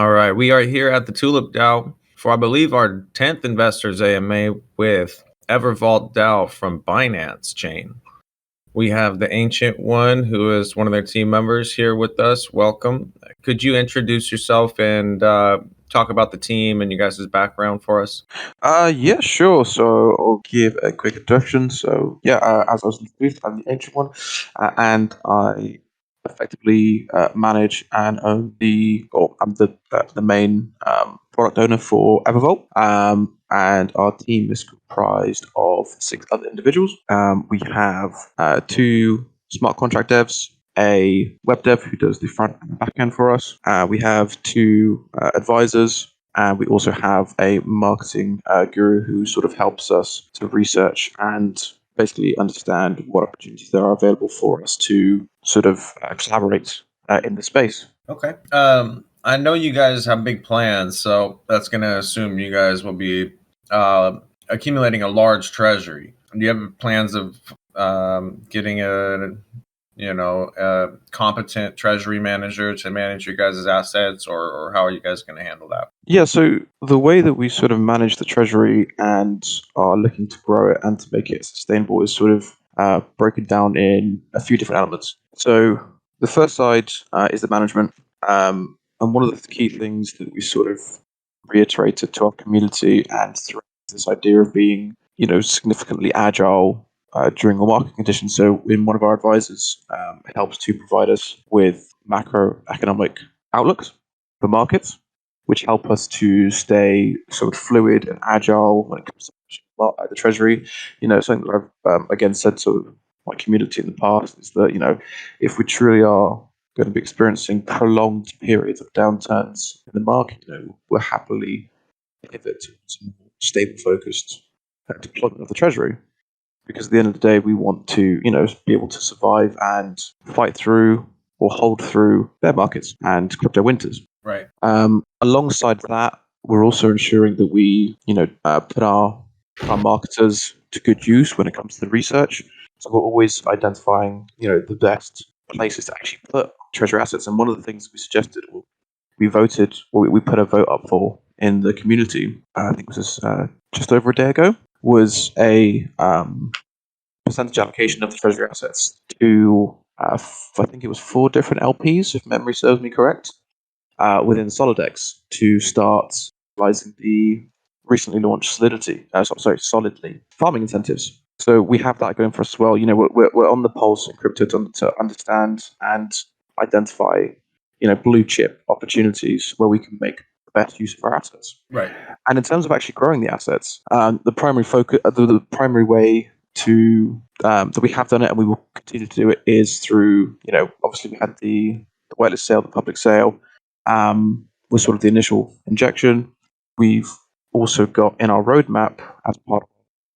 All right, we are here at the TulipDAO for, I believe, our 10th Investors AMA with Evervault DAO from Binance Chain. We have the Ancient One, who is one of their team members, here with us. Welcome. Could you introduce yourself and talk about the team and you guys' background for us? Yeah, sure. So I'll give a quick introduction. As I was introduced, I'm the Ancient One, and I effectively manage and own I'm the main product owner for Evervault. And our team is comprised of 6 other individuals. We have 2 smart contract devs, a web dev who does the front and back end for us. We have 2 advisors, and we also have a marketing guru who sort of helps us to research and basically understand what opportunities there are available for us to sort of collaborate in the space. Okay. I know you guys have big plans, so that's going to assume you guys will be accumulating a large treasury. Do you have plans of getting a competent treasury manager to manage your guys' assets, or how are you guys going to handle that? Yeah, so the way that we sort of manage the treasury and are looking to grow it and to make it sustainable is sort of broken down in a few different elements. So the first side is the management. And one of the key things that we sort of reiterated to our community and through this idea of being, significantly agile during the market conditions. So in one of our advisors helps to provide us with macroeconomic outlooks for markets, which help us to stay sort of fluid and agile when it comes to the treasury. Something that I've again said to my community in the past is that, if we truly are going to be experiencing prolonged periods of downturns in the market, we'll happily pivot to more stable focused deployment of the treasury. Because at the end of the day, we want to, be able to survive and fight through or hold through bear markets and crypto winters. Right. Alongside that, we're also ensuring that we, put our marketers to good use when it comes to the research. So we're always identifying, the best places to actually put treasury assets. And one of the things we suggested, we voted, or we put a vote up for in the community, I think it was just over a day ago, was a percentage allocation of the treasury assets to, I think it was 4 different LPs, if memory serves me correct, within SolidX to start utilizing the recently launched Solidly farming incentives. So we have that going for us as well. We're on the pulse in crypto to understand and identify, blue chip opportunities where we can make the best use of our assets. Right. And in terms of actually growing the assets, the primary focus, the primary way to that we have done it and we will continue to do it is through, obviously we had the whitelist sale, the public sale, was sort of the initial injection. We've also got in our roadmap as part of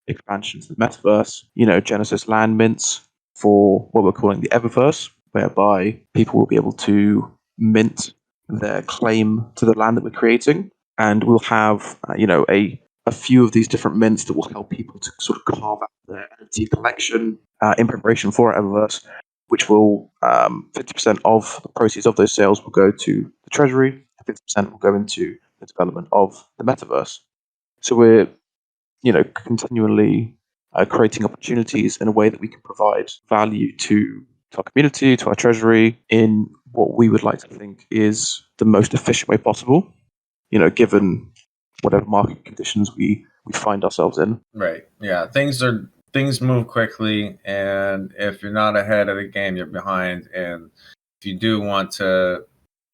expansion to the metaverse, Genesis land mints for what we're calling the Eververse, whereby people will be able to mint their claim to the land that we're creating. And we'll have, a few of these different mints that will help people to sort of carve out their NFT collection in preparation for Eververse, which will 50% of the proceeds of those sales will go to the treasury, 50% will go into the development of the metaverse. So we're, continually creating opportunities in a way that we can provide value to our community, to our treasury, in what we would like to think is the most efficient way possible, given whatever market conditions we find ourselves in. Right. Yeah. Things move quickly, and if you're not ahead of the game, you're behind. And if you do want to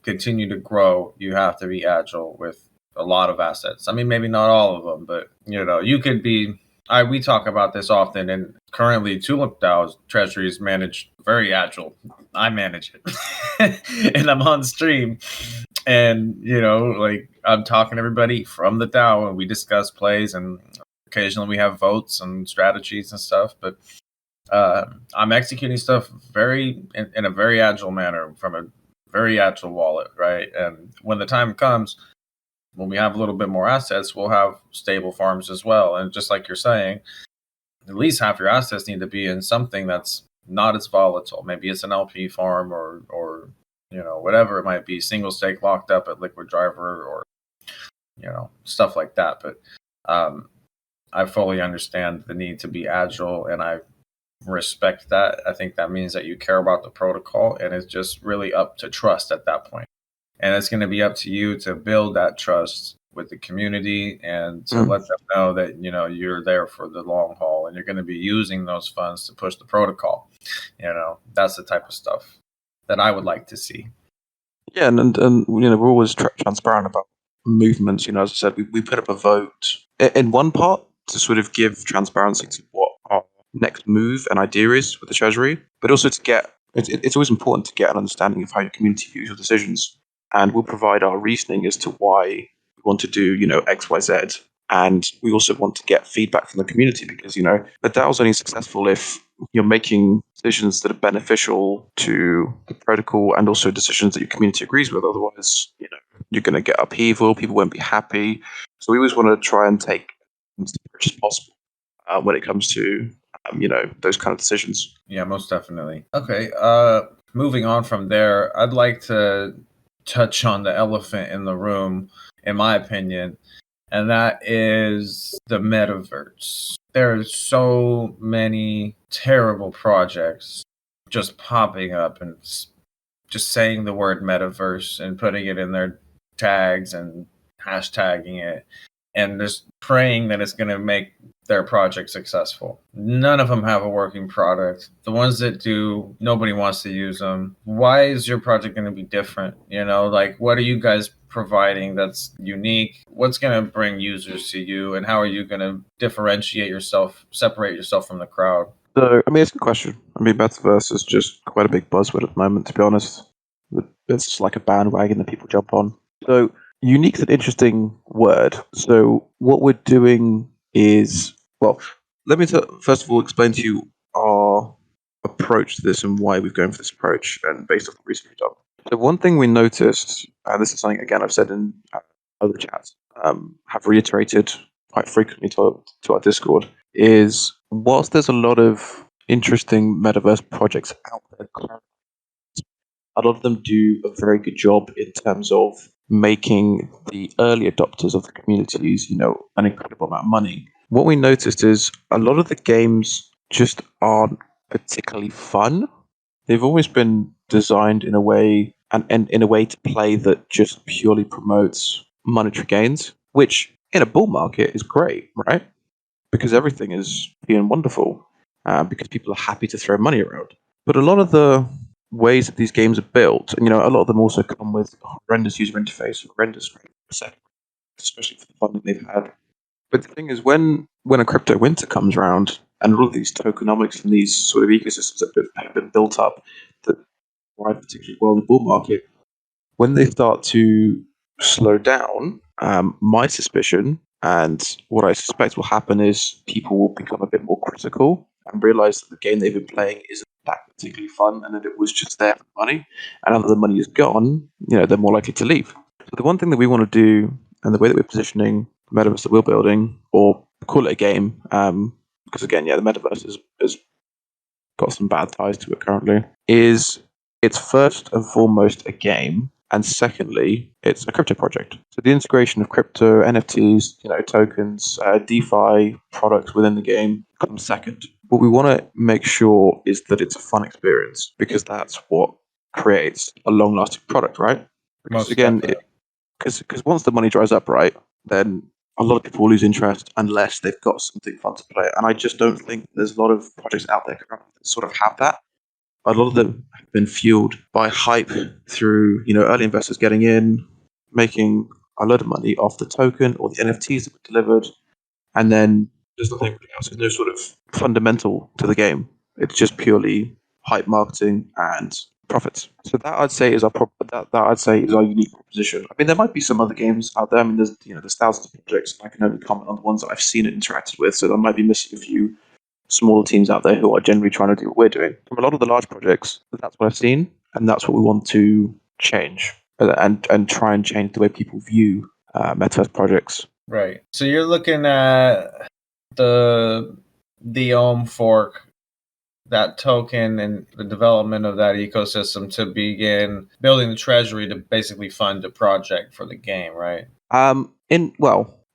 continue to grow, you have to be agile with a lot of assets. I mean, maybe not all of them, but you could be. We talk about this often, and currently TulipDAO's treasury is managed very agile. I manage it, and I'm on stream, and like I'm talking to everybody from the DAO, and we discuss plays, and occasionally we have votes and strategies and stuff. But I'm executing stuff in a very agile manner from a very agile wallet, right? And when the time comes, when we have a little bit more assets, we'll have stable farms as well. And just like you're saying, at least half your assets need to be in something that's not as volatile. Maybe it's an LP farm or whatever it might be, single stake locked up at Liquid Driver or stuff like that. But I fully understand the need to be agile, and I respect that. I think that means that you care about the protocol, and it's just really up to trust at that point. And it's going to be up to you to build that trust with the community and to let them know that you're there for the long haul, and you're going to be using those funds to push the protocol. That's the type of stuff that I would like to see. Yeah, and we're always transparent about movements. As I said, we put up a vote in one part to sort of give transparency to what our next move and idea is with the Treasury, but also to get it's always important to get an understanding of how your community views your decisions, and we'll provide our reasoning as to why we want to do X, Y, Z. And we also want to get feedback from the community because, the DAO is only successful if you're making decisions that are beneficial to the protocol and also decisions that your community agrees with. Otherwise, you're going to get upheaval, people won't be happy. So we always want to try and take as much as possible when it comes to, those kind of decisions. Yeah, most definitely. Okay, moving on from there, I'd like to touch on the elephant in the room, in my opinion, and that is the metaverse. There's so many terrible projects just popping up and just saying the word metaverse and putting it in their tags and hashtagging it and just praying that it's going to make their project successful. None of them have a working product. The ones that do, nobody wants to use them. Why is your project going to be different? What are you guys providing that's unique? What's going to bring users to you, and how are you going to differentiate yourself, separate yourself from the crowd? So, it's a good question. Metaverse is just quite a big buzzword at the moment, to be honest. It's like a bandwagon that people jump on. So, unique is an interesting word. So, what we're doing is, let me first of all explain to you our approach to this and why we've gone for this approach and based off the research we've done. So, one thing we noticed, and this is something, again, I've said in other chats, have reiterated quite frequently to our Discord, is whilst there's a lot of interesting metaverse projects out there, a lot of them do a very good job in terms of making the early adopters of the communities, an incredible amount of money. What we noticed is a lot of the games just aren't particularly fun. They've always been designed in a way and in a way to play that just purely promotes monetary gains, which in a bull market is great, right? Because everything is being wonderful, because people are happy to throw money around. But a lot of the ways that these games are built, and a lot of them also come with horrendous user interface, horrendous, especially for the funding they've had. But the thing is, when a crypto winter comes around, and all of these tokenomics and these sort of ecosystems that have been built up that thrive particularly well in the bull market, when they start to slow down, my suspicion and what I suspect will happen is people will become a bit more critical and realize that the game they've been playing isn't that particularly fun and that it was just there for money. And now that the money is gone, they're more likely to leave. So the one thing that we want to do, and the way that we're positioning the metaverse that we're building, or call it a game, because again, the metaverse has got some bad ties to it currently, is it's first and foremost a game. And secondly, it's a crypto project. So the integration of crypto, NFTs, tokens, DeFi products within the game comes second. What we want to make sure is that it's a fun experience, because that's what creates a long-lasting product, right? Because because once the money dries up, right, then a lot of people will lose interest unless they've got something fun to play. And I just don't think there's a lot of projects out there currently that sort of have that. A lot of them have been fueled by hype through, early investors getting in, making a lot of money off the token or the NFTs that were delivered, and then there's nothing else. There's no sort of fundamental to the game. It's just purely hype marketing and profits. So that I'd say is our unique proposition. There might be some other games out there. There's thousands of projects. I can only comment on the ones that I've seen and interacted with. So I might be missing a few smaller teams out there who are generally trying to do what we're doing. From a lot of the large projects, that's what I've seen, and that's what we want to change, and try and change the way people view metaverse projects. Right. So you're looking at the fork that token and the development of that ecosystem to begin building the treasury to basically fund the project for the game, right?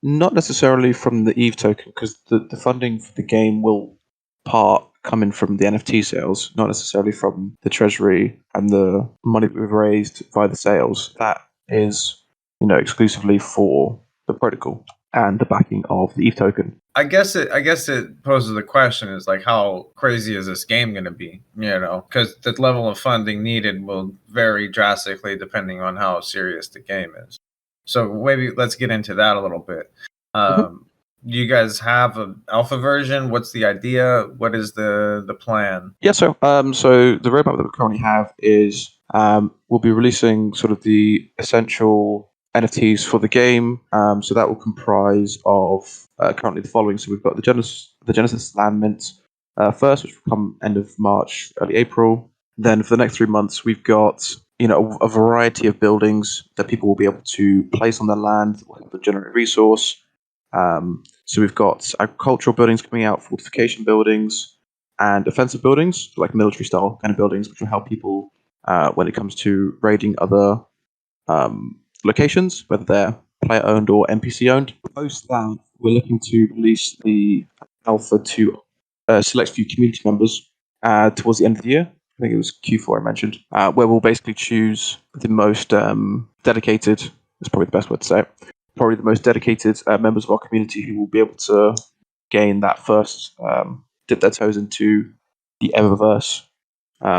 Not necessarily from the EVE token, because the funding for the game will part come in from the NFT sales, not necessarily from the treasury and the money that we've raised via the sales. That is, exclusively for the protocol and the backing of the EVE token. I guess it poses the question is like, how crazy is this game going to be? Because the level of funding needed will vary drastically depending on how serious the game is. So maybe let's get into that a little bit. Do you guys have an alpha version? What's the idea? What is the plan? Yeah, so the roadmap that we currently have is we'll be releasing sort of the essential NFTs for the game. So that will comprise of currently the following. So we've got the Genesis Land Mint first, which will come end of March, early April. Then for the next 3 months, we've got a variety of buildings that people will be able to place on their land that will help them generate resource. So we've got agricultural buildings coming out, fortification buildings, and offensive buildings, like military style kind of buildings, which will help people when it comes to raiding other locations, whether they're player owned or NPC owned. Post that, we're looking to release the alpha to select few community members towards the end of the year. I think it was Q4 I mentioned, where we'll basically choose the most dedicated, that's probably the best word to say it, probably the most dedicated members of our community who will be able to gain that first, dip their toes into the Eververse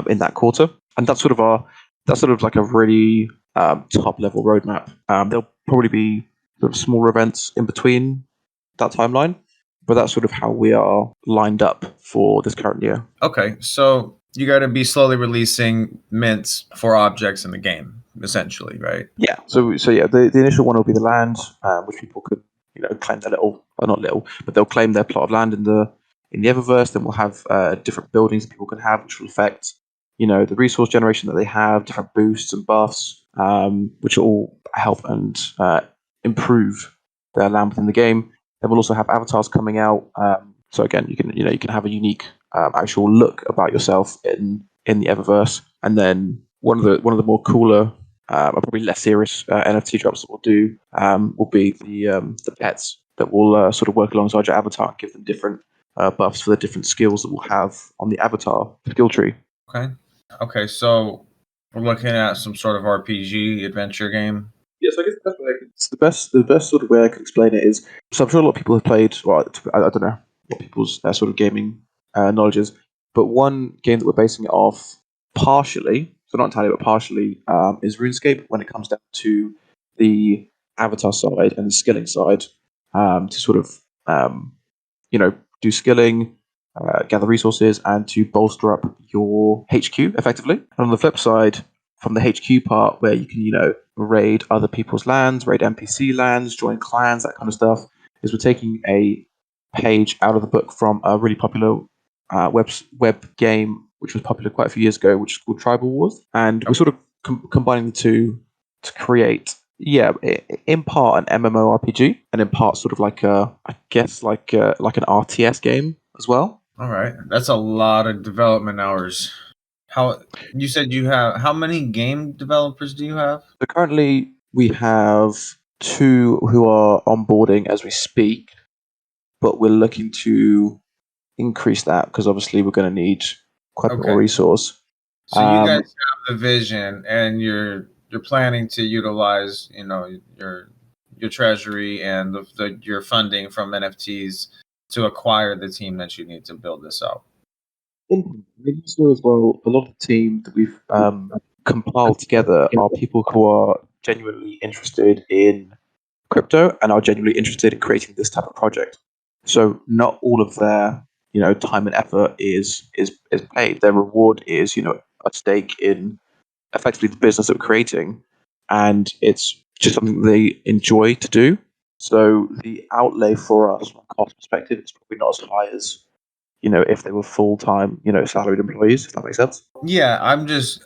in that quarter. And that's sort of like a really top level roadmap. There'll probably be sort of smaller events in between that timeline, but that's sort of how we are lined up for this current year. Okay, so you got to be slowly releasing mints for objects in the game, essentially, right? Yeah. So yeah, the initial one will be the land, which people could claim their little, or not little, but they'll claim their plot of land in the Eververse. Then we'll have different buildings that people can have, which will affect the resource generation that they have, different boosts and buffs, which will all help and improve their land within the game. Then we'll also have avatars coming out. So again, you can have a unique actual look about yourself in the Eververse. And then one of the more cooler, probably less serious NFT drops that we'll do will be the pets that will sort of work alongside your avatar, give them different buffs for the different skills that we'll have on the avatar skill tree. Okay, so we're looking at some sort of RPG adventure game. Yes, I guess the best sort of way I can explain it is, so I'm sure a lot of people have played, well, I don't know what people's sort of gaming knowledge is, but one game that we're basing it off partially, so not entirely, but partially, is RuneScape when it comes down to the avatar side and the skilling side, to sort of, do skilling, gather resources, and to bolster up your HQ effectively. And on the flip side, from the HQ part, where you can, raid other people's lands, raid NPC lands, join clans, that kind of stuff, is we're taking a page out of the book from a really popular web game, which was popular quite a few years ago, which is called Tribal Wars. And we're sort of combining the two to create, in part an MMORPG, and in part sort of like an RTS game as well. All right, that's a lot of development hours. How you said you have? How many game developers do you have? So currently we have 2 who are onboarding as we speak, but we're looking to increase that because obviously we're going to need quite a bit more resource. So you guys have the vision, and you're planning to utilize, your treasury and your funding from NFTs to acquire the team that you need to build this out. Also, as well, a lot of the team that we've compiled together are people who are genuinely interested in crypto and are genuinely interested in creating this type of project. So not all of their time and effort is paid. Their reward is a stake in effectively the business that we're creating, and it's just something they enjoy to do. So the outlay for us from a cost perspective is probably not as high as if they were full-time salaried employees, if that makes sense. Yeah, I'm just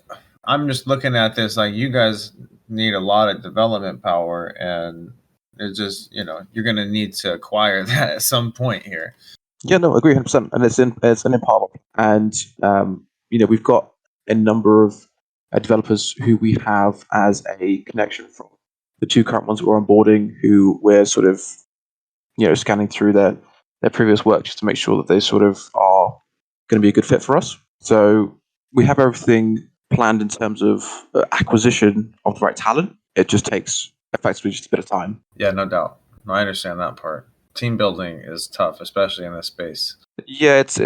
looking at this like you guys need a lot of development power, and it's just you're going to need to acquire that at some point here. Yeah, no, I agree 100%. And it's an Impala. And, we've got a number of developers who we have as a connection from the two current ones we're onboarding, who we're sort of, scanning through their previous work just to make sure that they sort of are going to be a good fit for us. So we have everything planned in terms of acquisition of the right talent. It just takes effectively just a bit of time. Yeah, no doubt. No, I understand that part. Team building is tough, especially in this space. Yeah, it's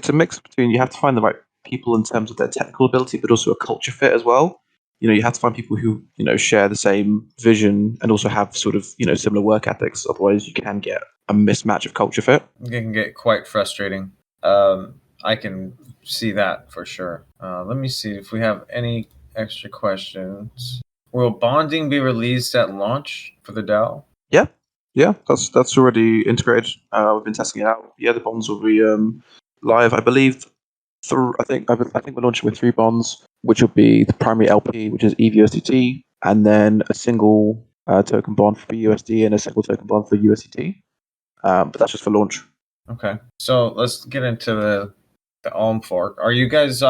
a mix between you have to find the right people in terms of their technical ability, but also a culture fit as well. You have to find people who share the same vision and also have sort of similar work ethics. Otherwise, you can get a mismatch of culture fit. It can get quite frustrating. I can see that for sure. Let me see if we have any extra questions. Will bonding be released at launch for the DAO? Yeah, that's already integrated. We've been testing it out. Yeah, the bonds will be live, I believe. I think we're launching with 3 bonds, which will be the primary LP, which is EVUSDT, and then a single token bond for USD and a single token bond for USDT. But that's just for launch. Okay, so let's get into the Ohm fork. Are you guys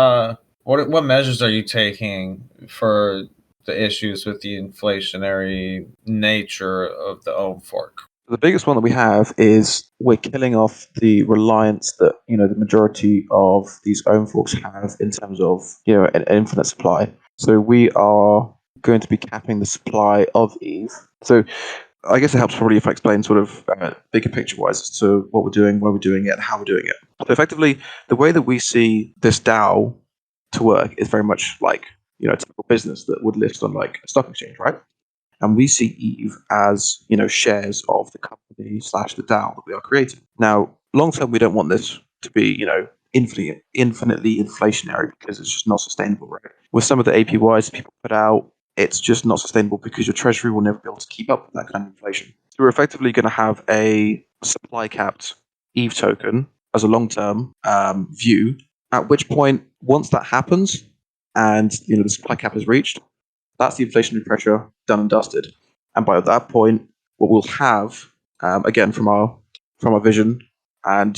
what measures are you taking for the issues with the inflationary nature of the Ohm fork? The biggest one that we have is we're killing off the reliance that the majority of these own forks have in terms of an infinite supply. So we are going to be capping the supply of Eve. So I guess it helps probably if I explain sort of bigger picture wise as to what we're doing, why we're doing it, and how we're doing it. So effectively, the way that we see this DAO to work is very much like a typical business that would list on like a stock exchange, right? And we see Eve as shares of the company / the DAO that we are creating. Now, long term, we don't want this to be infinitely inflationary because it's just not sustainable, right? With some of the APYs that people put out, it's just not sustainable because your treasury will never be able to keep up with that kind of inflation. So we're effectively going to have a supply capped Eve token as a long term view. At which point, once that happens, and the supply cap is reached, that's the inflationary pressure done and dusted. And by that point, what we'll have, again from our vision, and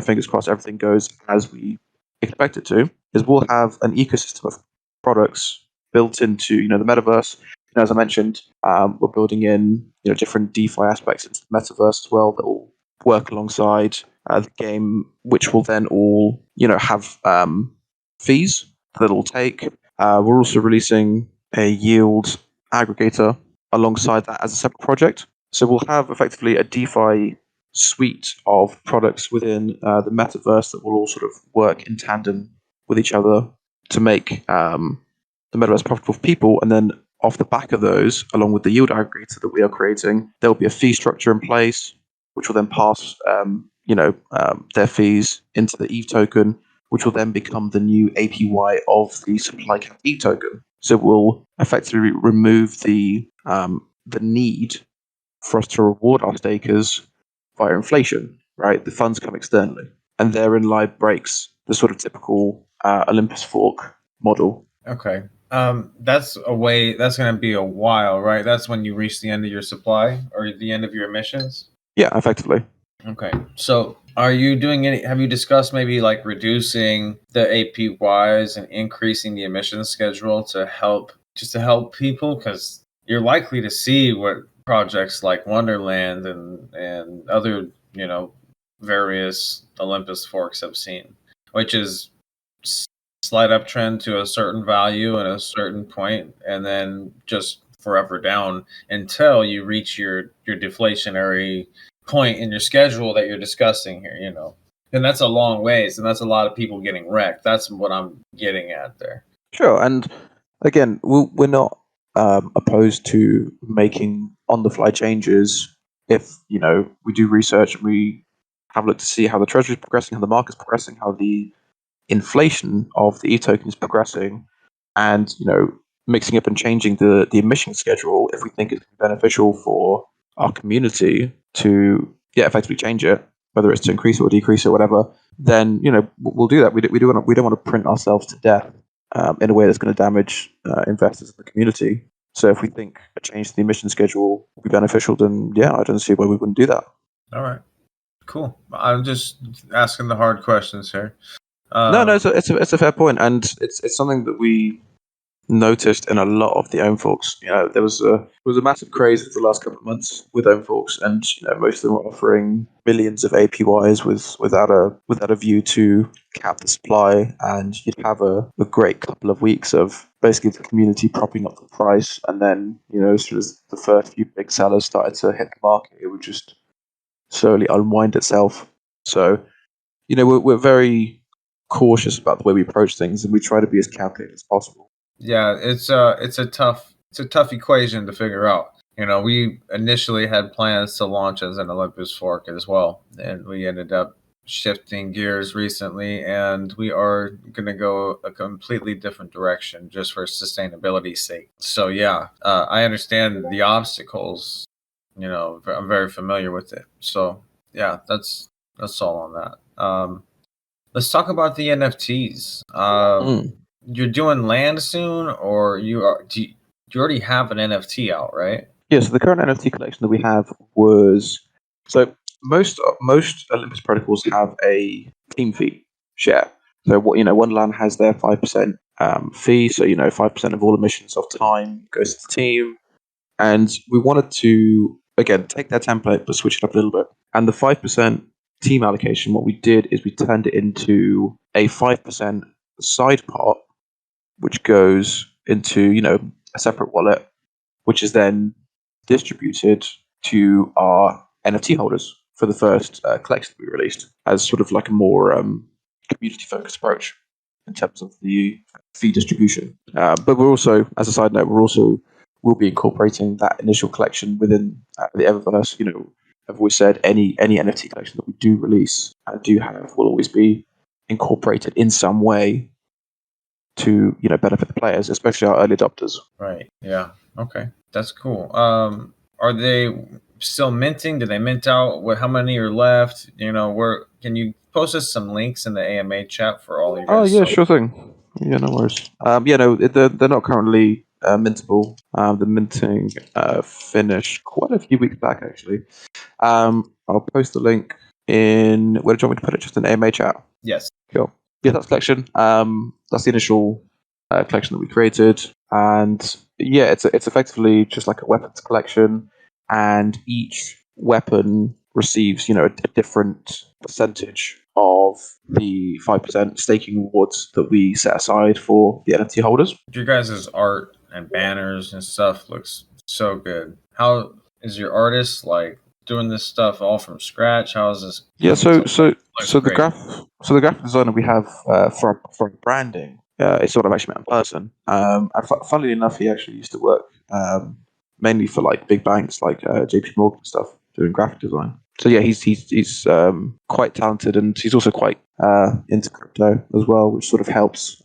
fingers crossed everything goes as we expect it to, is we'll have an ecosystem of products built into the metaverse. As I mentioned, we're building in different DeFi aspects into the metaverse as well that will work alongside the game, which will then all have fees that it'll take. We're also releasing a yield aggregator alongside that as a separate project. So we'll have effectively a DeFi suite of products within the metaverse that will all sort of work in tandem with each other to make the metaverse profitable for people. And then off the back of those, along with the yield aggregator that we are creating, there will be a fee structure in place, which will then pass their fees into the EVE token, which will then become the new APY of the supply cap E token. So we'll effectively remove the need for us to reward our stakers via inflation, right? The funds come externally, and therein lie breaks the sort of typical Olympus fork model. Okay. That's going to be a while, right? That's when you reach the end of your supply or the end of your emissions? Yeah, effectively. Okay. So have you discussed maybe like reducing the APYs and increasing the emissions schedule to help people? Because you're likely to see what projects like Wonderland and other, various Olympus forks have seen, which is slight uptrend to a certain value at a certain point, and then just forever down until you reach your deflationary point in your schedule that you're discussing here, and that's a long ways, and that's a lot of people getting wrecked. That's what I'm getting at there. Sure, and again, we're not opposed to making on-the-fly changes if we do research and we have a look to see how the treasury is progressing, how the market's progressing, how the inflation of the e-token is progressing, and mixing up and changing the emission schedule if we think it's beneficial for our community to effectively change it, whether it's to increase it or decrease it, whatever. Then we'll do that. We don't want to print ourselves to death in a way that's going to damage investors in the community. So if we think a change to the emission schedule will be beneficial, then I don't see why we wouldn't do that. All right. Cool. I'm just asking the hard questions here. No, it's a fair point, and it's something that we noticed in a lot of the own forks. There was a massive craze for the last couple of months with own forks, and most of them were offering millions of APYs without a view to cap the supply, and you'd have a great couple of weeks of basically the community propping up the price, and then as soon as the first few big sellers started to hit the market, it would just slowly unwind itself. So we're very cautious about the way we approach things, and we try to be as calculated as possible. Yeah, it's a tough equation to figure out. We initially had plans to launch as an Olympus fork as well, and we ended up shifting gears recently, and we are going to go a completely different direction just for sustainability's sake. So yeah, I understand the obstacles. I'm very familiar with it. So yeah, that's all on that. Let's talk about the NFTs. You're doing land soon, or do you already have an NFT out, right? Yeah, so the current NFT collection that we have was most Olympus protocols have a team fee share. So one land has their 5% fee. So 5% of all emissions of time goes to the team, and we wanted to again take that template but switch it up a little bit. And the 5% team allocation, what we did is we turned it into a 5% side pot, which goes into a separate wallet, which is then distributed to our NFT holders for the first collection that we released, as sort of like a more community-focused approach in terms of the fee distribution. But we're also, as a side note, we'll be incorporating that initial collection within the Eververse. I've always said any NFT collection that we do release and do have will always be incorporated in some way to benefit the players, especially our early adopters. Right. Yeah. Okay. That's cool. Are they still minting? Do they mint out? How many are left? Where can you post us some links in the AMA chat for all you guys? Oh yeah, sure thing. Yeah, no worries. No, they're not currently mintable. The minting finished quite a few weeks back, actually. I'll post the link in. Where do you want me to put it? Just in AMA chat. Yes. Cool. Yeah, that's collection. That's the initial collection that we created, and yeah, it's effectively just like a weapons collection, and each weapon receives a different percentage of the 5% staking rewards that we set aside for the NFT holders. Your guys' art and banners and stuff looks so good. How is your artist like doing this stuff all from scratch? How is this? Yeah, so the graphic designer we have for branding is sort of actually met in person. And funnily enough, he actually used to work mainly for like big banks like JP Morgan and stuff, doing graphic design. So yeah, he's quite talented, and he's also quite into crypto as well, which sort of helps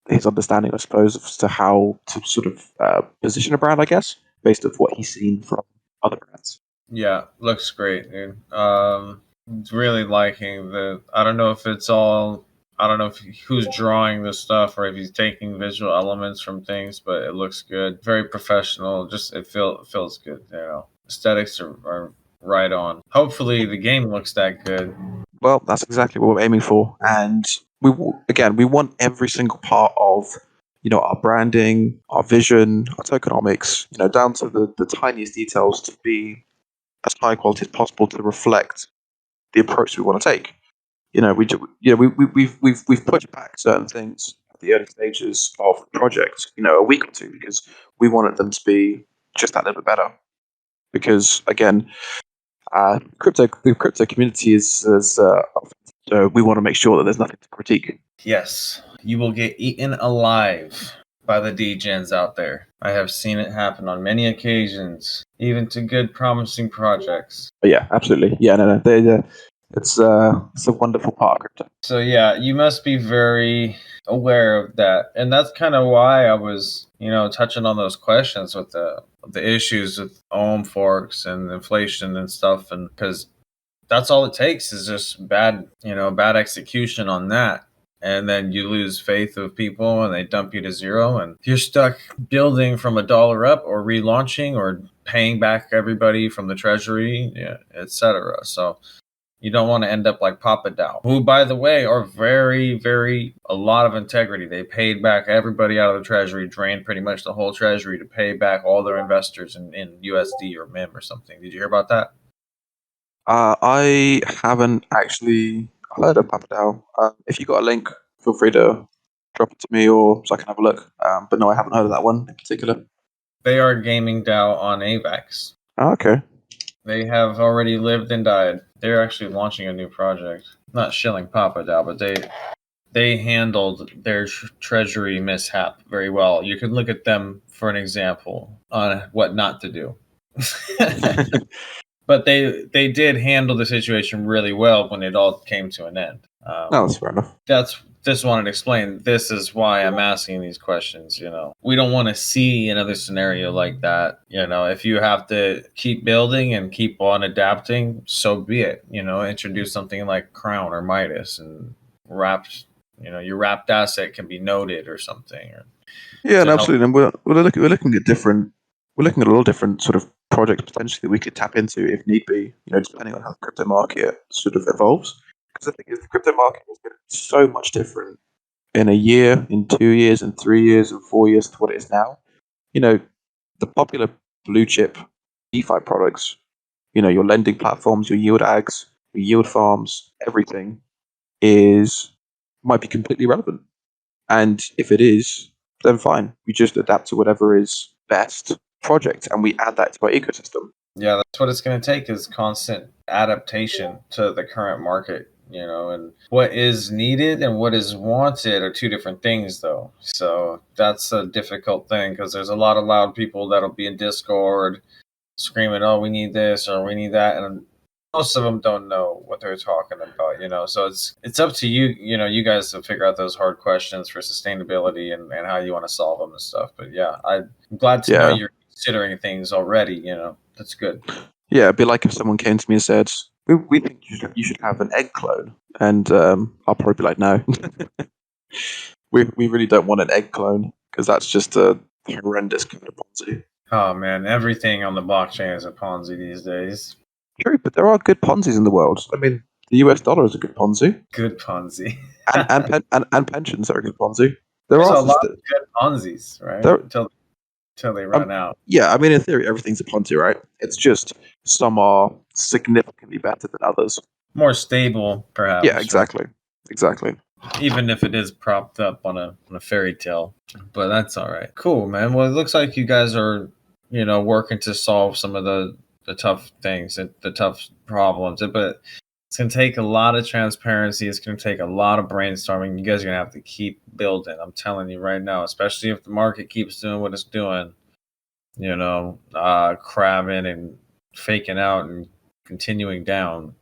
his understanding, I suppose, as to how to sort of position a brand, I guess, based on what he's seen from other brands. Yeah, looks great, dude. Really liking the. I don't know if it's all. I don't know if who's drawing this stuff or if he's taking visual elements from things, but it looks good. Very professional. Just it feels good. Aesthetics are right on. Hopefully, the game looks that good. Well, that's exactly what we're aiming for, and we want every single part of our branding, our vision, our tokenomics, down to the tiniest details to be as high quality as possible to reflect the approach we want to take. We've pushed back certain things at the early stages of the project, a week or two, because we wanted them to be just that little bit better. Because again, the crypto community is so we want to make sure that there's nothing to critique. Yes, you will get eaten alive by the degens out there. I have seen it happen on many occasions, even to good, promising projects. But yeah, absolutely. Yeah, no. It's a wonderful part of crypto. So yeah, you must be very aware of that, and that's kind of why I was, touching on those questions with the issues with ohm forks and inflation and stuff, and because that's all it takes is just bad execution on that. And then you lose faith of people and they dump you to zero and you're stuck building from $1 up or relaunching or paying back everybody from the treasury, etc. So You don't want to end up like DAO, who, by the way, are a lot of integrity. They paid back everybody out of the treasury, drained pretty much the whole treasury to pay back all their investors in USD or MIM or something. Did you hear about that? I haven't actually heard of TulipDAO. If you got a link, feel free to drop it to me or so I can have a look. But no, I haven't heard of that one in particular. They are a gaming DAO on AVAX. Oh, okay. They have already lived and died. They're actually launching a new project. Not shilling DAO, but they handled their treasury mishap very well. You can look at them for an example on what not to do. But they did handle the situation really well when it all came to an end. No, that's fair enough. Just wanted to explain. This is why I'm asking these questions. We don't want to see another scenario like that. If you have to keep building and keep on adapting, so be it. Introduce something like Crown or Midas and wrapped. Your wrapped asset can be noted or something. Yeah, and absolutely. And we're looking at different. We're looking at a lot of different sort of projects potentially that we could tap into if need be. Depending on how the crypto market sort of evolves. Because I think the crypto market is going to be so much different in a year, in 2 years, in 3 years, and 4 years to what it is now. The popular blue chip DeFi products. Your lending platforms, your yield ags, your yield farms, everything might be completely relevant. And if it is, then fine. We just adapt to whatever is best project and we add that to our ecosystem. Yeah, that's what it's going to take is constant adaptation to the current market, and what is needed and what is wanted are two different things, though. So that's a difficult thing because there's a lot of loud people that'll be in Discord screaming, oh, we need this or we need that. And most of them don't know what they're talking about, so it's up to you, you guys to figure out those hard questions for sustainability and how you want to solve them and stuff. But yeah, I'm glad to know you're considering things already, that's good. Yeah, it'd be like if someone came to me and said, we think you should have an egg clone. And I'll probably be like, no. we really don't want an egg clone because that's just a horrendous kind of Ponzi. Oh man, everything on the blockchain is a Ponzi these days. True, but there are good Ponzi's in the world. I mean, the US dollar is a good Ponzi. Good Ponzi. and pensions are a good Ponzi. There's a lot of good Ponzi's, right? Until they run out. Yeah, I mean, in theory, everything's a Ponzi, right? It's just some are significantly better than others. More stable, perhaps. Yeah, exactly. Right? Exactly. Even if it is propped up on a fairy tale. But that's all right. Cool, man. Well, it looks like you guys are, working to solve some of the tough things, the tough problems. But it's going to take a lot of transparency. It's going to take a lot of brainstorming. You guys are going to have to keep building. I'm telling you right now, especially if the market keeps doing what it's doing, crabbing and faking out and continuing down.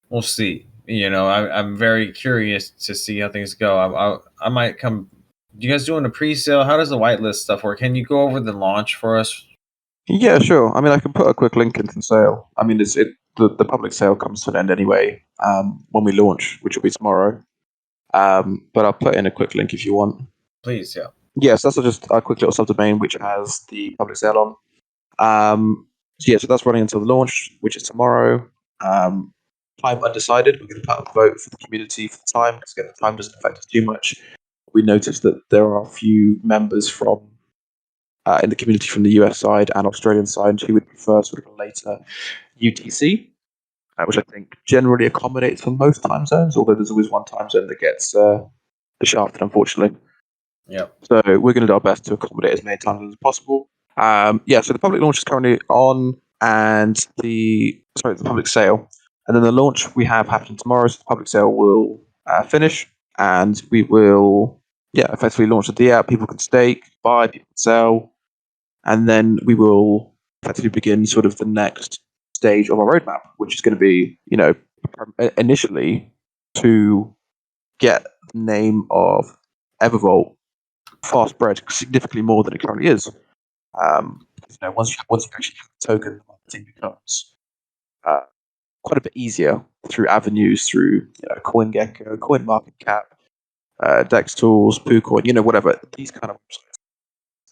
We'll see. I'm very curious to see how things go. I might come. You guys doing a pre-sale? How does the whitelist stuff work? Can you go over the launch for us? Yeah, sure. I mean, I can put a quick link into the sale. I mean, the public sale comes to an end anyway when we launch, which will be tomorrow. But I'll put in a quick link if you want. Please, yeah. Yes, that's just a quick little subdomain which has the public sale on. So that's running until the launch, which is tomorrow. Time undecided. We're going to put a vote for the community for the time because the time doesn't affect us too much. We noticed that there are a few members from in the community from the US side and Australian side who would prefer sort of a later UTC, which I think generally accommodates for most time zones, although there's always one time zone that gets shafted, unfortunately. Yeah. So we're going to do our best to accommodate as many times as possible. So the public launch is currently on, and the public sale, and then the launch we have happening tomorrow. So the public sale will finish, and we will effectively launch the DApp. People can stake, buy, people can sell, and then we will effectively begin sort of the next stage of our roadmap, which is going to be, initially to get the name of Evervault fast spread significantly more than it currently is. Once you actually have the token, it becomes quite a bit easier through avenues, through CoinGecko, CoinMarketCap, Dex Tools, PooCoin, whatever, these kind of websites.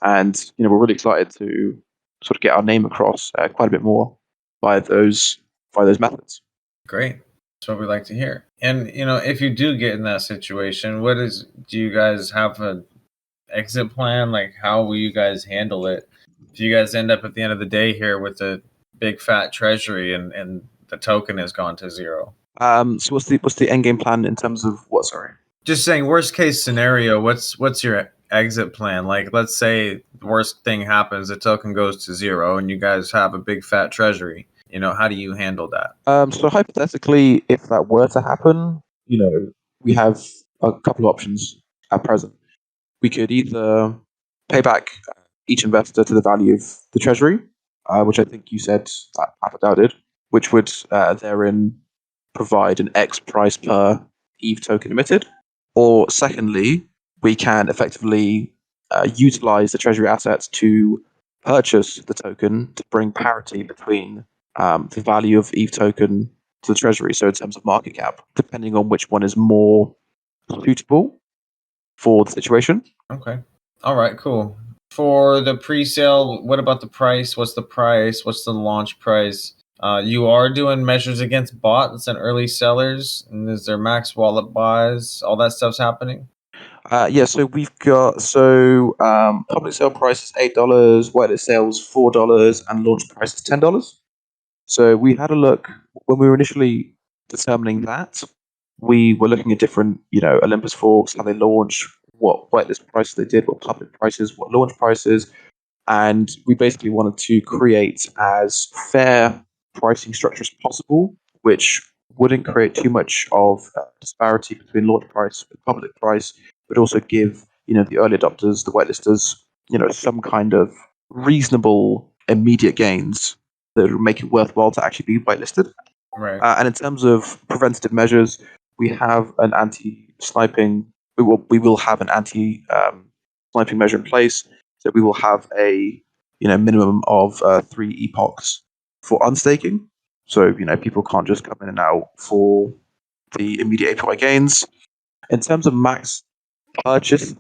And we're really excited to sort of get our name across quite a bit more by those methods. Great. That's what we like to hear. And if you do get in that situation, do you guys have an exit plan? Like, how will you guys handle it if you guys end up at the end of the day here with a big fat treasury and the token has gone to zero? So what's the end game plan in terms of what? Sorry. Just saying, worst case scenario, what's your exit plan? Like, let's say the worst thing happens, the token goes to zero, and you guys have a big fat treasury. How do you handle that? So hypothetically, if that were to happen, we have a couple of options at present. We could either pay back each investor to the value of the treasury, which I think you said that EvervaultDAO did, which would therein provide an X price per EVE token emitted. Or secondly, we can effectively utilize the treasury assets to purchase the token to bring parity between the value of EVE token to the treasury. So in terms of market cap, depending on which one is more suitable for the situation. Okay. All right, cool. For the pre-sale, what about the price? What's the price? What's the launch price? You are doing measures against bots and early sellers, and is there max wallet buys? All that stuff's happening? So we've got public sale price is $8, whitelist sales $4, and launch price is $10. So we had a look when we were initially determining that. We were looking at different, Olympus forks, how they launch, what whitelist prices they did, what public prices, what launch prices, and we basically wanted to create as fair pricing structure as possible, which wouldn't create too much of disparity between launch price and public price, but also give the early adopters, the whitelisters, some kind of reasonable immediate gains that would make it worthwhile to actually be whitelisted. Right. And in terms of preventative measures, we have an anti-sniping. We will have an anti-sniping measure in place. So we will have a minimum of 3 epochs for unstaking. So people can't just come in and out for the immediate API gains. In terms of max purchase,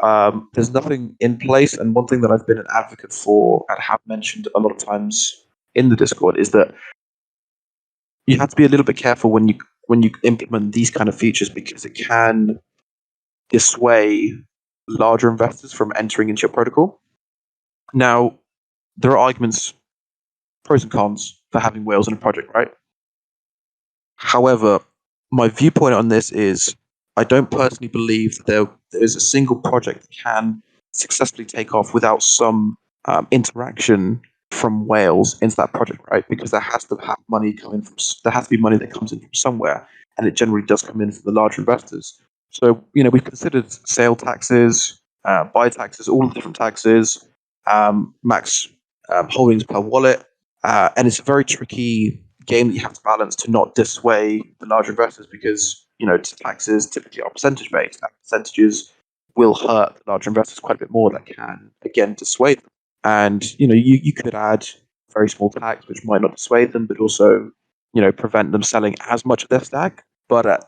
there's nothing in place. And one thing that I've been an advocate for and have mentioned a lot of times in the Discord is that you have to be a little bit careful when you implement these kind of features, because it can dissuade larger investors from entering into your protocol. Now, there are arguments, pros and cons, for having whales in a project, right? However, my viewpoint on this is I don't personally believe that there is a single project that can successfully take off without some interaction from whales into that project, right? Because there has to have money coming from, there has to be money that comes in from somewhere, and it generally does come in from the larger investors. So, we've considered sale taxes, buy taxes, all the different taxes, max holdings per wallet, and it's a very tricky game that you have to balance to not dissuade the larger investors, because taxes typically are percentage based, and percentages will hurt the larger investors quite a bit more. That can again dissuade them. And you could add very small tax, which might not dissuade them, but also prevent them selling as much of their stack. But I'm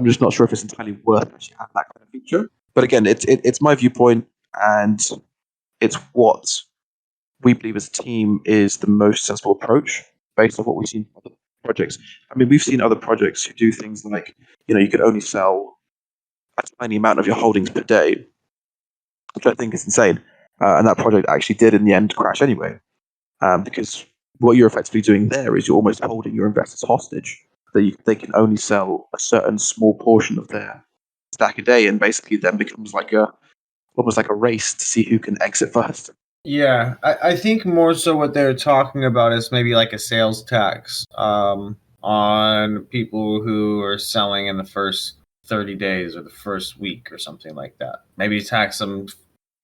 just not sure if it's entirely worth actually having that kind of feature. But again, it's my viewpoint, and it's what we believe as a team is the most sensible approach based on what we've seen from other projects. I mean, we've seen other projects who do things like, you could only sell a tiny amount of your holdings per day, which I think is insane. And that project actually did in the end crash anyway, because what you're effectively doing there is you're almost holding your investors hostage. They can only sell a certain small portion of their stack a day, and basically then becomes almost like a race to see who can exit first. Yeah, I think more so what they're talking about is maybe like a sales tax on people who are selling in the first 30 days or the first week or something like that. Maybe tax them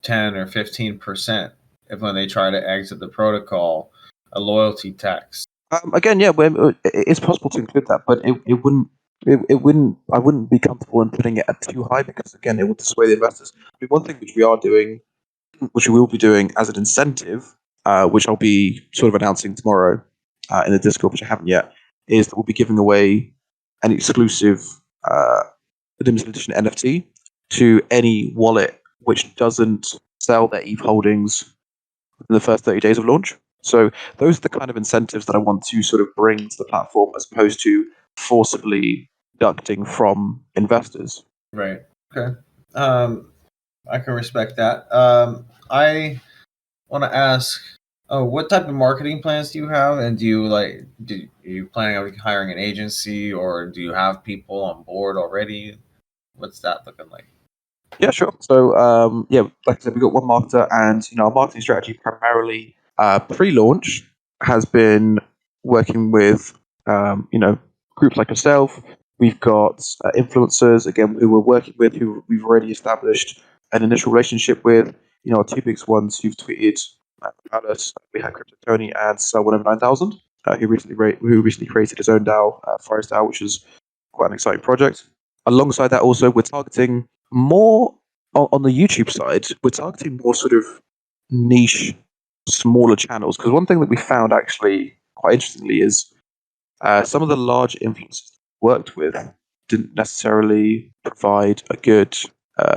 10 or 15% if when they try to exit the protocol, a loyalty tax. Again, yeah, it's possible to include that, but it wouldn't. I wouldn't be comfortable in putting it at too high, because again, it would dissuade the investors. I mean, one thing which we are doing, which we will be doing as an incentive, which I'll be sort of announcing tomorrow in the Discord, which I haven't yet, is that we'll be giving away an exclusive limited edition NFT to any wallet which doesn't sell their EVE holdings within the first 30 days of launch. So those are the kind of incentives that I want to sort of bring to the platform, as opposed to forcibly deducting from investors. Right. Okay. I can respect that. I want to ask, what type of marketing plans do you have, and are you planning on hiring an agency, or do you have people on board already? What's that looking like? Yeah, sure. So, like I said, we've got one marketer, and our marketing strategy primarily pre-launch has been working with groups like yourself. We've got influencers again who we're working with, who we've already established an initial relationship with. Our two biggest ones who've tweeted about us. We had Crypto Tony and Sell1over 9000, who recently created his own DAO, Forest DAO, which is quite an exciting project. Alongside that, also we're targeting more on the YouTube side. We're targeting more sort of niche, smaller channels. Because one thing that we found actually quite interestingly is some of the large influencers worked with didn't necessarily provide a good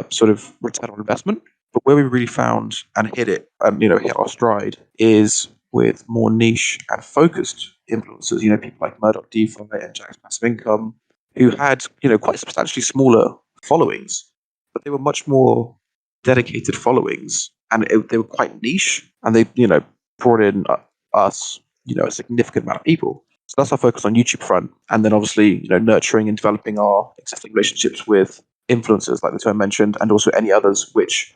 sort of return on investment. But where we really found and hit it, and hit our stride, is with more niche and focused influencers. People like Murdoch DeFi and Jack's Passive Income, who had quite substantially smaller followings, but they were much more dedicated followings, and they were quite niche, and they brought in us a significant amount of people. So that's our focus on YouTube front, and then obviously nurturing and developing our existing relationships with influencers like the two I mentioned, and also any others which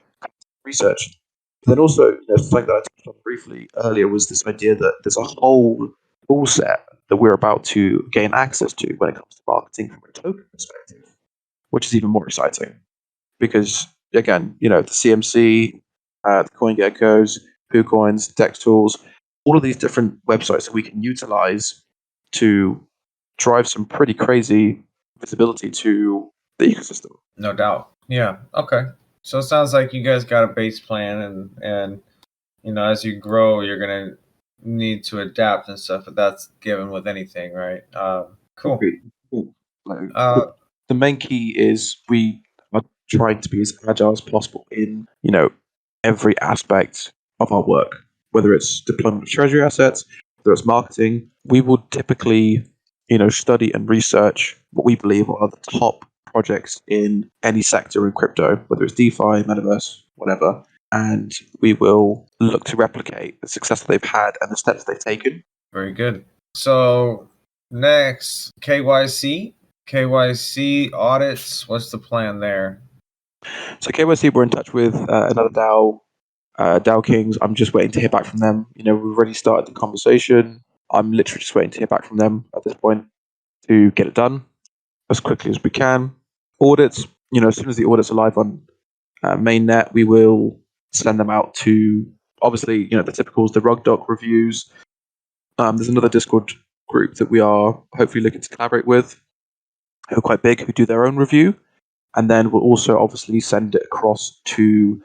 research. But then also something that I touched on briefly earlier was this idea that there's a whole tool set that we're about to gain access to when it comes to marketing from a token perspective, which is even more exciting because again, the CMC, the CoinGeckos, KuCoins, Dex Tools, all of these different websites that we can utilize to drive some pretty crazy visibility to the ecosystem. No doubt. Yeah. Okay. So it sounds like you guys got a base plan, and as you grow, you're gonna need to adapt and stuff. But that's given with anything, right? Cool. The main key is we are trying to be as agile as possible in every aspect of our work, whether it's deployment of treasury assets, whether it's marketing. We will typically study and research what we believe are the top projects in any sector in crypto, whether it's DeFi, metaverse, whatever, and we will look to replicate the success that they've had and the steps they've taken. Very good. So next, KYC audits. What's the plan there? So KYC, we're in touch with another DAO, DAO Kings. I'm just waiting to hear back from them. We've already started the conversation. I'm literally just waiting to hear back from them at this point to get it done as quickly as we can. Audits, as soon as the audits are live on mainnet, we will send them out to, obviously, the typicals, the rug doc reviews. There's another Discord group that we are hopefully looking to collaborate with, who are quite big, who do their own review. And then we'll also obviously send it across to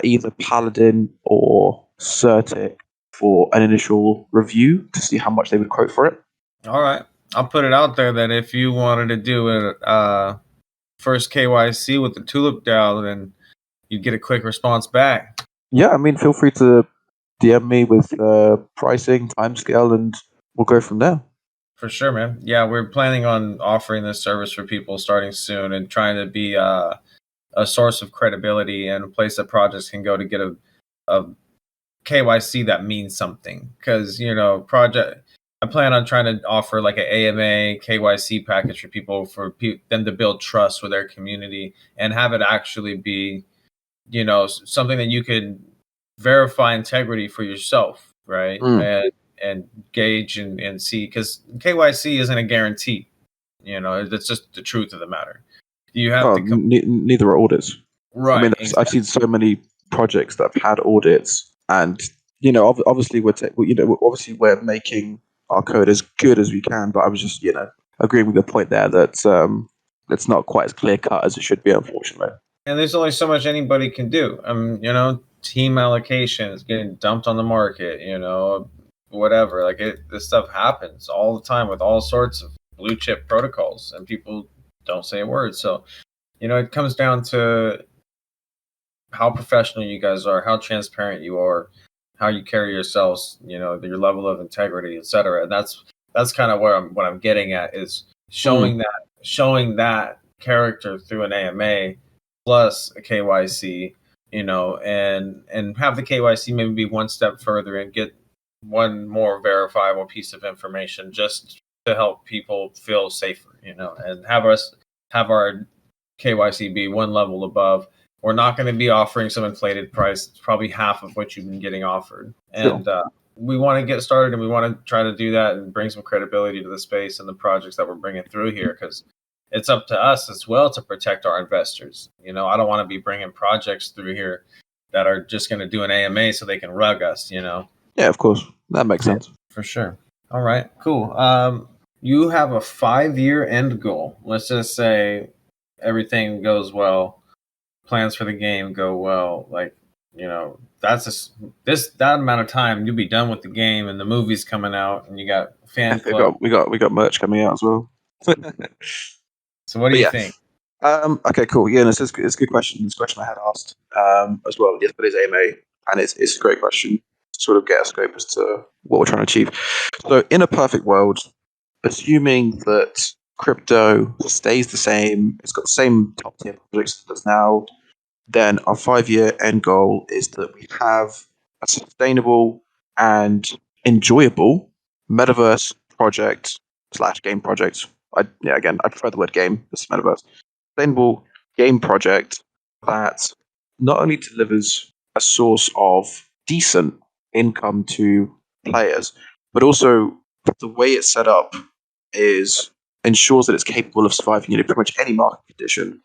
either Paladin or Certic for an initial review to see how much they would quote for it. All right. I'll put it out there that if you wanted to do a first KYC with the TulipDAO, then you'd get a quick response back. Yeah, I mean, feel free to DM me with pricing, timescale, and we'll go from there. For sure, man. Yeah, we're planning on offering this service for people starting soon and trying to be a source of credibility and a place that projects can go to get a KYC that means something. Because, I plan on trying to offer like an AMA KYC package for people, for them to build trust with their community and have it actually be, something that you could verify integrity for yourself, right? And gauge and see, because KYC isn't a guarantee. That's just the truth of the matter. You have to neither are audits. Right. I mean, exactly. I've seen so many projects that have had audits, and obviously obviously we're making our code as good as we can. But I was just agreeing with the point there that it's not quite as clear cut as it should be, unfortunately. And there's only so much anybody can do. Team allocation is getting dumped on the market. Whatever. Like this stuff happens all the time with all sorts of blue chip protocols, and people don't say a word. So, it comes down to how professional you guys are, how transparent you are, how you carry yourselves, your level of integrity, etc. And that's kind of what I'm getting at is showing that character through an AMA plus a KYC, and have the KYC maybe be one step further and get one more verifiable piece of information just to help people feel safer, and have our KYC be one level above. We're not going to be offering some inflated price. It's probably half of what you've been getting offered. And we want to get started, and we want to try to do that and bring some credibility to the space and the projects that we're bringing through here, because it's up to us as well to protect our investors. I don't want to be bringing projects through here that are just going to do an AMA so they can rug us, Yeah, of course. That makes sense. For sure. All right, cool. You have a 5-year end goal. Let's just say everything goes well. Plans for the game go well, that's that amount of time you'll be done with the game, and the movie's coming out, and you got fan club. We got merch coming out as well. So what do you think? Okay, cool. Yeah, it's a good question. It's a question I had asked as well yesterday's AMA, and it's a great question to sort of get a scope as to what we're trying to achieve. So, in a perfect world, assuming that crypto stays the same, it's got the same top tier projects as now, then our 5-year end goal is that we have a sustainable and enjoyable metaverse project / game project. I prefer the word game. It's metaverse. Sustainable game project that not only delivers a source of decent income to players, but also the way it's set up ensures that it's capable of surviving pretty much any market condition.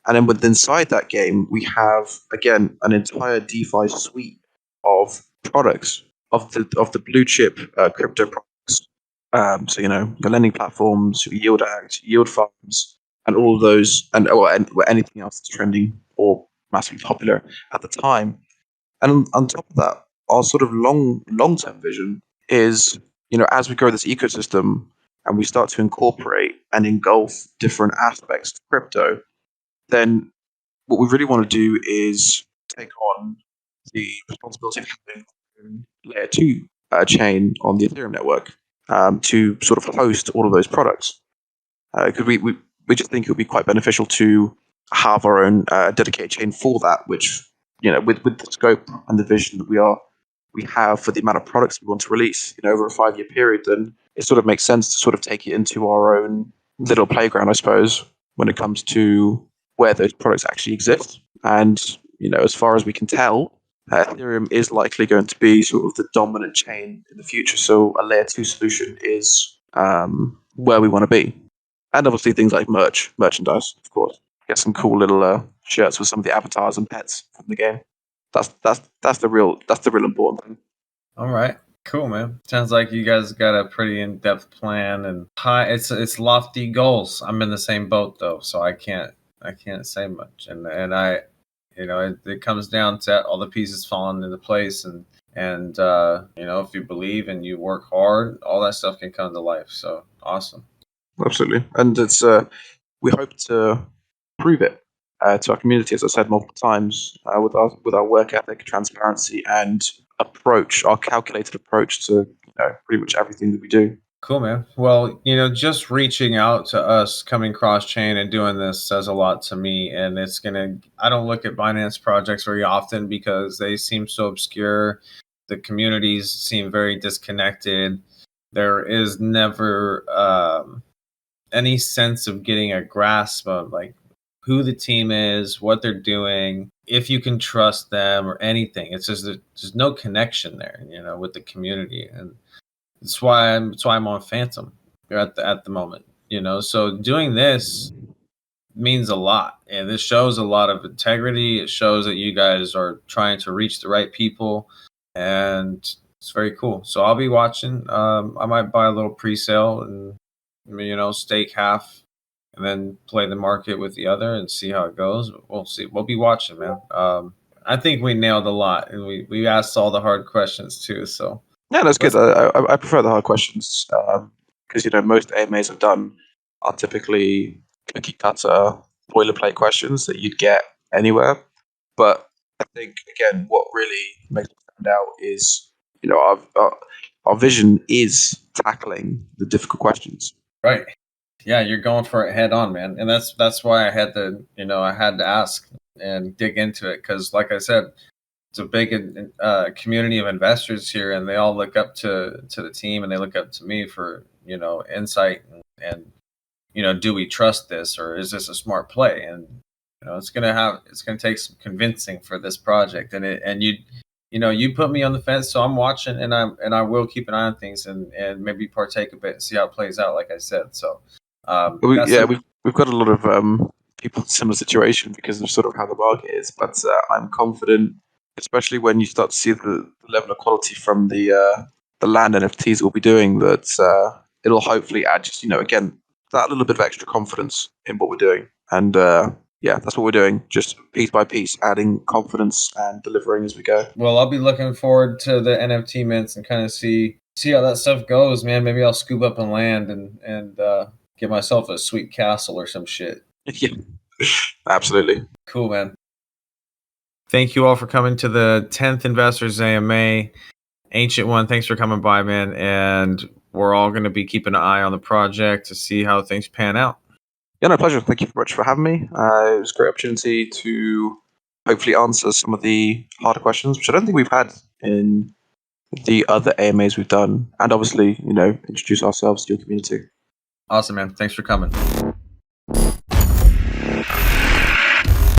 And then inside that game, we have, again, an entire DeFi suite of products, of the blue chip crypto products. So, your lending platforms, your yield act, yield farms, and all of those, and anything else that's trending or massively popular at the time. And on top of that, our sort of long-term vision is, as we grow this ecosystem and we start to incorporate and engulf different aspects of crypto, then what we really want to do is take on the responsibility of having layer 2 chain on the Ethereum network to sort of host all of those products. Because we just think it would be quite beneficial to have our own dedicated chain for that, which, with the scope and the vision that we have for the amount of products we want to release, over a 5-year period, then it sort of makes sense to sort of take it into our own little playground, I suppose, when it comes to where those products actually exist. And, as far as we can tell, Ethereum is likely going to be sort of the dominant chain in the future. So a layer 2 solution is where we want to be. And obviously things like merchandise, of course. Get some cool little shirts with some of the avatars and pets from the game. That's the real important thing. All right. Cool, man. Sounds like you guys got a pretty in-depth plan and it's lofty goals. I'm in the same boat though, so I can't say much. And I, it comes down to all the pieces falling into place, and if you believe and you work hard, all that stuff can come to life. So awesome. Absolutely. And it's we hope to prove it to our community, as I said multiple times, with our work ethic, transparency, and approach, our calculated approach to pretty much everything that we do. Cool, man. Well, just reaching out to us, coming cross-chain and doing this says a lot to me. And I don't look at Binance projects very often because they seem so obscure. The communities seem very disconnected. There is never any sense of getting a grasp of who the team is, what they're doing, if you can trust them or anything. It's just there's no connection there, with the community. And That's why I'm on Phantom at the moment. So doing this means a lot, and this shows a lot of integrity. It shows that you guys are trying to reach the right people, and it's very cool. So I'll be watching. I might buy a little pre-sale and stake half, and then play the market with the other and see how it goes. We'll see. We'll be watching, man. I think we nailed a lot, and we asked all the hard questions too. So. Yeah, that's good. I prefer the hard questions because most AMAs I've done are typically cookie cutter boilerplate questions that you'd get anywhere. But I think again, what really makes it stand now is, our vision is tackling the difficult questions. Right. Yeah, you're going for it head on, man, and that's why I had to, I had to ask and dig into it because, like I said, it's a big community of investors here, and they all look up to the team, and they look up to me for insight and do we trust this, or is this a smart play? And it's gonna take some convincing for this project, and you put me on the fence, so I'm watching, and I will keep an eye on things and maybe partake a bit and see how it plays out, like I said. So we've got a lot of people in a similar situation because of sort of how the market is, but I'm confident, especially when you start to see the level of quality from the land NFTs we'll be doing, that it'll hopefully add just again that little bit of extra confidence in what we're doing. And that's what we're doing, just piece by piece, adding confidence and delivering as we go. Well, I'll be looking forward to the NFT mints and kind of see how that stuff goes, man. Maybe I'll scoop up and land and get myself a sweet castle or some shit. Yeah, absolutely. Cool, man. Thank you all for coming to the 10th Investors AMA. Ancient One, thanks for coming by, man. And we're all going to be keeping an eye on the project to see how things pan out. Yeah, no, pleasure. Thank you very much for having me. It was a great opportunity to hopefully answer some of the harder questions, which I don't think we've had in the other AMAs we've done. And obviously, introduce ourselves to your community. Awesome, man. Thanks for coming.